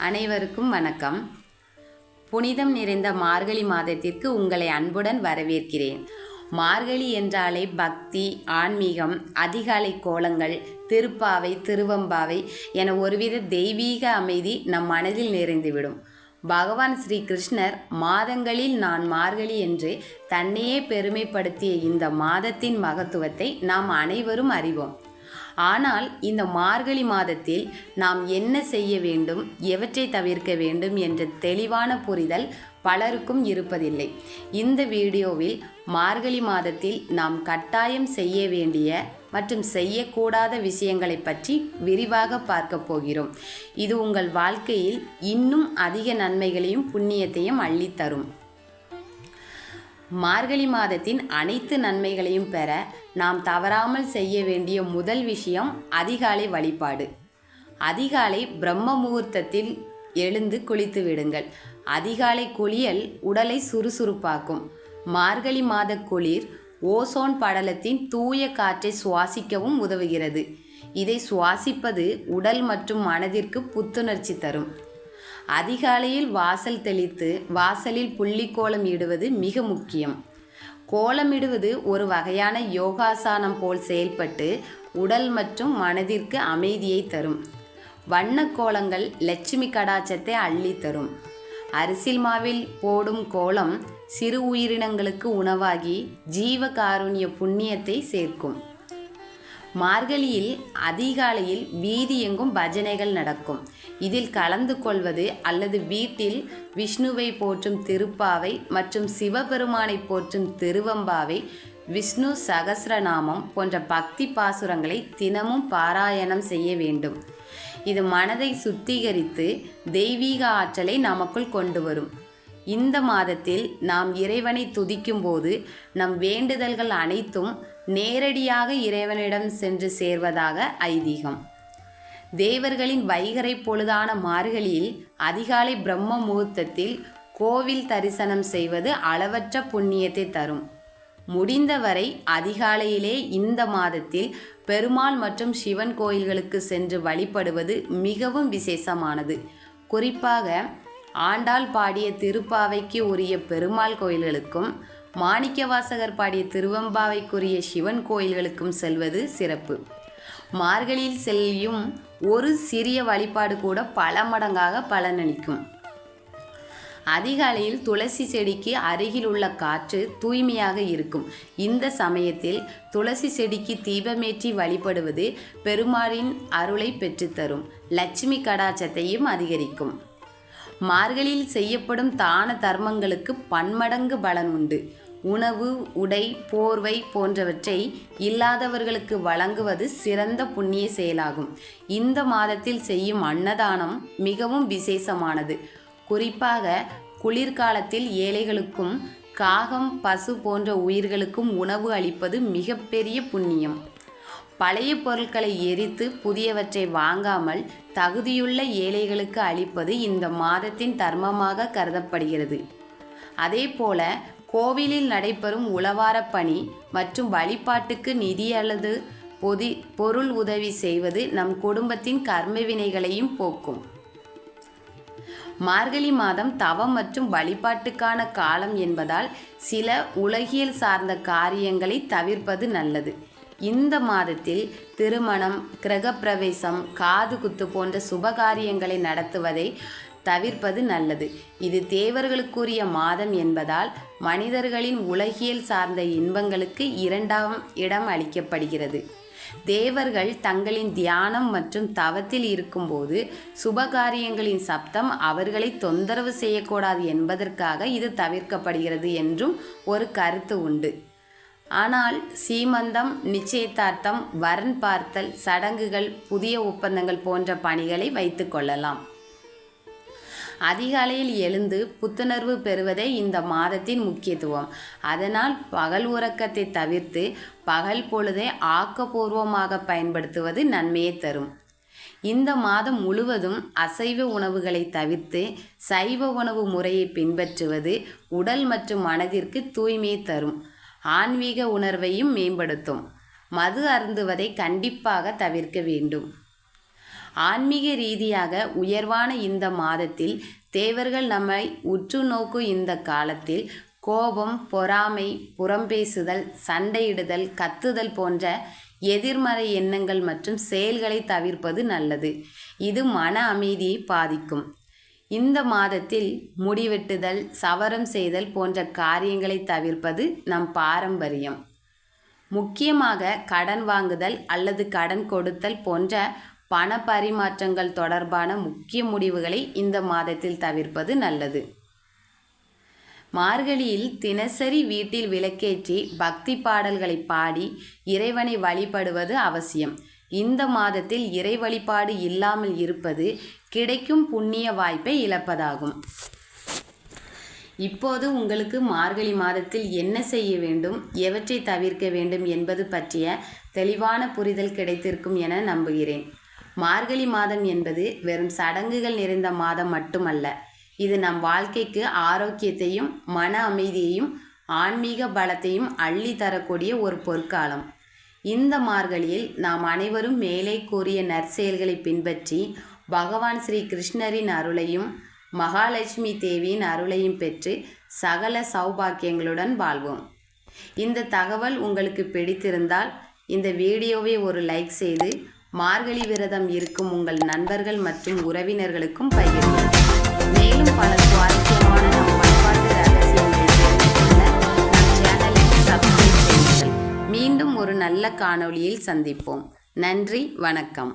அனைவருக்கும் வணக்கம். புனிதம் நிறைந்த மார்கழி மாதத்திற்கு உங்களை அன்புடன் வரவேற்கிறேன். மார்கழி என்றாலே பக்தி, ஆன்மீகம், அதிகாலை கோலங்கள், திருப்பாவை, திருவம்பாவை என ஒருவித தெய்வீக அமைதி நம் மனதில் நிறைந்துவிடும். பகவான் ஸ்ரீ கிருஷ்ணர் மாதங்களில் நான் மார்கழி என்று தன்னையே பெருமைப்படுத்திய இந்த மாதத்தின் மகத்துவத்தை நாம் அனைவரும் அறிவோம். ஆனால் இந்த மார்கழி மாதத்தில் நாம் என்ன செய்ய வேண்டும், எவற்றை தவிர்க்க வேண்டும் என்ற தெளிவான புரிதல் பலருக்கும் இருப்பதில்லை. இந்த வீடியோவில் மார்கழி மாதத்தில் நாம் கட்டாயம் செய்ய வேண்டிய மற்றும் செய்யக்கூடாத விஷயங்களை பற்றி விரிவாக பார்க்க போகிறோம். இது உங்கள் வாழ்க்கையில் இன்னும் அதிக நன்மைகளையும் புண்ணியத்தையும் அள்ளித்தரும். மார்கழி மாதத்தின் அனைத்து நன்மைகளையும் பெற நாம் தவறாமல் செய்ய வேண்டிய முதல் விஷயம் அதிகாலை வழிபாடு. அதிகாலை பிரம்ம முகூர்த்தத்தில் எழுந்து குளித்து விடுங்கள். அதிகாலை குளியல் உடலை சுறுசுறுப்பாக்கும். மார்கழி மாத குளிர் ஓசோன் படலத்தின் தூய காற்றை சுவாசிக்கவும் உதவுகிறது. இதை சுவாசிப்பது உடல் மற்றும் மனதிற்கு புத்துணர்ச்சி தரும். அதிகாலையில் வாசல் தெளித்து வாசலில் புள்ளிக்கோலம் இடுவது மிக முக்கியம். கோலமிடுவது ஒரு வகையான யோகாசனம் போல் செயல்பட்டு உடல் மற்றும் மனதிற்கு அமைதியை தரும். வண்ண கோலங்கள் லட்சுமி கடாட்சத்தை அள்ளி தரும். அரிசில் மாவில் போடும் கோலம் சிறு உயிரினங்களுக்கு உணவாகி ஜீவ காருண்ய புண்ணியத்தை சேர்க்கும். மார்கழியில் அதிகாலையில் வீதி எங்கும் பஜனைகள் நடக்கும். இதில் கலந்து கொள்வது அல்லது வீட்டில் விஷ்ணுவை போற்றும் திருப்பாவை மற்றும் சிவபெருமானை போற்றும் திருவம்பாவை, விஷ்ணு சகஸ்ரநாமம் போன்ற பக்தி பாசுரங்களை தினமும் பாராயணம் செய்ய வேண்டும். இது மனதை சுத்திகரித்து தெய்வீக ஆற்றலை நமக்குள் கொண்டு வரும். இந்த மாதத்தில் நாம் இறைவனை துதிக்கும் போது நம் வேண்டுதல்கள் அனைத்தும் நேரடியாக இறைவனிடம் சென்று சேர்வதாக ஐதீகம். தேவர்களின் வைகறை பொழுதான மார்கழியில் அதிகாலை பிரம்ம முகூர்த்தத்தில் கோவில் தரிசனம் செய்வது அளவற்ற புண்ணியத்தை தரும். முடிந்தவரை அதிகாலையிலே இந்த மாதத்தில் பெருமாள் மற்றும் சிவன் கோயில்களுக்கு சென்று வழிபடுவது மிகவும் விசேஷமானது. குறிப்பாக ஆண்டாள் பாடிய திருப்பாவைக்கு உரிய பெருமாள் கோயில்களுக்கும் மாணிக்கவாசகர் பாடிய திருவம்பாவைக்குரிய சிவன் கோயில்களுக்கும் செல்வது சிறப்பு. மார்கழியில் செல்லும் ஒரு சிறிய வழிபாடு கூட பல மடங்காக பலனளிக்கும். அதிகாலையில் துளசி செடிக்கு அருகில் உள்ள காற்று தூய்மையாக இருக்கும். இந்த சமயத்தில் துளசி செடிக்கு தீபமேற்றி வழிபடுவது பெருமாளின் அருளை பெற்றுத்தரும். லட்சுமி கடாட்சத்தையும் அதிகரிக்கும். மார்கழியில் செய்யப்படும் தான தர்மங்களுக்கு பன்மடங்கு பலன் உண்டு. உணவு, உடை, போர்வை போன்றவற்றை இல்லாதவர்களுக்கு வழங்குவது சிறந்த புண்ணிய செயலாகும். இந்த மாதத்தில் செய்யும் அன்னதானம் மிகவும் விசேஷமானது. குறிப்பாக குளிர்காலத்தில் ஏழைகளுக்கும் காகம், பசு போன்ற உயிர்களுக்கும் உணவு அளிப்பது மிகப்பெரிய புண்ணியம். பழைய பொருட்களை எரித்து புதியவற்றை வாங்காமல் தகுதியுள்ள ஏழைகளுக்கு அளிப்பது இந்த மாதத்தின் தர்மமாக கருதப்படுகிறது. அதேபோல கோவிலில் நடைபெறும் உழவார பணி மற்றும் வழிபாட்டுக்கு நிதி அல்லது பொருள் உதவி செய்வது நம் குடும்பத்தின் கர்ம வினைகளையும் போக்கும். மார்கழி மாதம் தவம் மற்றும் வழிபாட்டுக்கான காலம் என்பதால் சில உலகியல் சார்ந்த காரியங்களை தவிர்ப்பது நல்லது. இந்த மாதத்தில் திருமணம், கிரகப்பிரவேசம், காது குத்து போன்ற சுபகாரியங்களை நடத்துவதை தவிர்ப்பது நல்லது. இது தேவர்களுக்குரிய மாதம் என்பதால் மனிதர்களின் உலகியல் சார்ந்த இன்பங்களுக்கு 2ஆம் இடம் அளிக்கப்படுகிறது. தேவர்கள் தங்களின் தியானம் மற்றும் தவத்தில் இருக்கும்போது சுபகாரியங்களின் சப்தம் அவர்களை தொந்தரவு செய்யக்கூடாது என்பதற்காக இது தவிர்க்கப்படுகிறது என்றும் ஒரு கருத்து உண்டு. ஆனால் சீமந்தம், நிச்சயதார்த்தம், வரன் பார்த்தல், சடங்குகள், புதிய ஒப்பந்தங்கள் போன்ற பணிகளை வைத்து கொள்ளலாம். அதிகாலையில் எழுந்து புத்துணர்வு பெறுவதே இந்த மாதத்தின் முக்கியத்துவம். அதனால் பகல் உறக்கத்தை தவிர்த்து பகல் பொழுதை ஆக்கப்பூர்வமாக பயன்படுத்துவது நன்மையை தரும். இந்த மாதம் முழுவதும் அசைவ உணவுகளை தவிர்த்து சைவ உணவு முறையை பின்பற்றுவது உடல் மற்றும் மனதிற்கு தூய்மையை தரும். ஆன்மீக உணர்வையும் மேம்படுத்தும். மது அருந்துவதை கண்டிப்பாக தவிர்க்க வேண்டும். ஆன்மீக ரீதியாக உயர்வான இந்த மாதத்தில் தேவர்கள் நம்மை உற்று நோக்கும் இந்த காலத்தில் கோபம், பொறாமை, புறம்பேசுதல், சண்டையிடுதல், கத்துதல் போன்ற எதிர்மறை எண்ணங்கள் மற்றும் செயல்களை தவிர்ப்பது நல்லது. இது மன அமைதியை பாதிக்கும். இந்த மாதத்தில் முடிவெட்டுதல், சவரம் செய்தல் போன்ற காரியங்களை தவிர்ப்பது நம் பாரம்பரியம். முக்கியமாக கடன் வாங்குதல் அல்லது கடன் கொடுத்தல் போன்ற பண பரிமாற்றங்கள் தொடர்பான முக்கிய முடிவுகளை இந்த மாதத்தில் தவிர்ப்பது நல்லது. மார்கழியில் தினசரி வீட்டில் விளக்கேற்றி பக்தி பாடல்களை பாடி இறைவனை வழிபடுவது அவசியம். இந்த மாதத்தில் இறை வழிபாடு இல்லாமல் இருப்பது கிடைக்கும் புண்ணிய வாய்ப்பை இழப்பதாகும். இப்போது உங்களுக்கு மார்கழி மாதத்தில் என்ன செய்ய வேண்டும், எவற்றை தவிர்க்க வேண்டும் என்பது பற்றிய தெளிவான புரிதல் கிடைத்திருக்கும் என நம்புகிறேன். மார்கழி மாதம் என்பது வெறும் சடங்குகள் நிறைந்த மாதம் மட்டுமல்ல. இது நம் வாழ்க்கைக்கு ஆரோக்கியத்தையும் மன அமைதியையும் ஆன்மீக பலத்தையும் அள்ளி தரக்கூடிய ஒரு பொற்காலம். இந்த மார்கழியில் நாம் அனைவரும் மேலே கூறிய நற்செயல்களை பின்பற்றி பகவான் ஸ்ரீ கிருஷ்ணரின் அருளையும் மகாலட்சுமி தேவியின் அருளையும் பெற்று சகல சௌபாக்கியங்களுடன் வாழ்வோம். இந்த தகவல் உங்களுக்கு பிடித்திருந்தால் இந்த வீடியோவை ஒரு லைக் செய்து மார்கழி விரதம் இருக்கும் உங்கள் நண்பர்கள் மற்றும் உறவினர்களுக்கும் பகிருங்கள். மேலும் பல சுவாரஸ்யமான நம் பண்பாட்டு ரகசியங்களை தெரிந்து கொள்ள நம் சேனலை சப்ஸ்கிரைப் செய்யுங்கள். மீண்டும் ஒரு நல்ல காணொளியில் சந்திப்போம். நன்றி, வணக்கம்.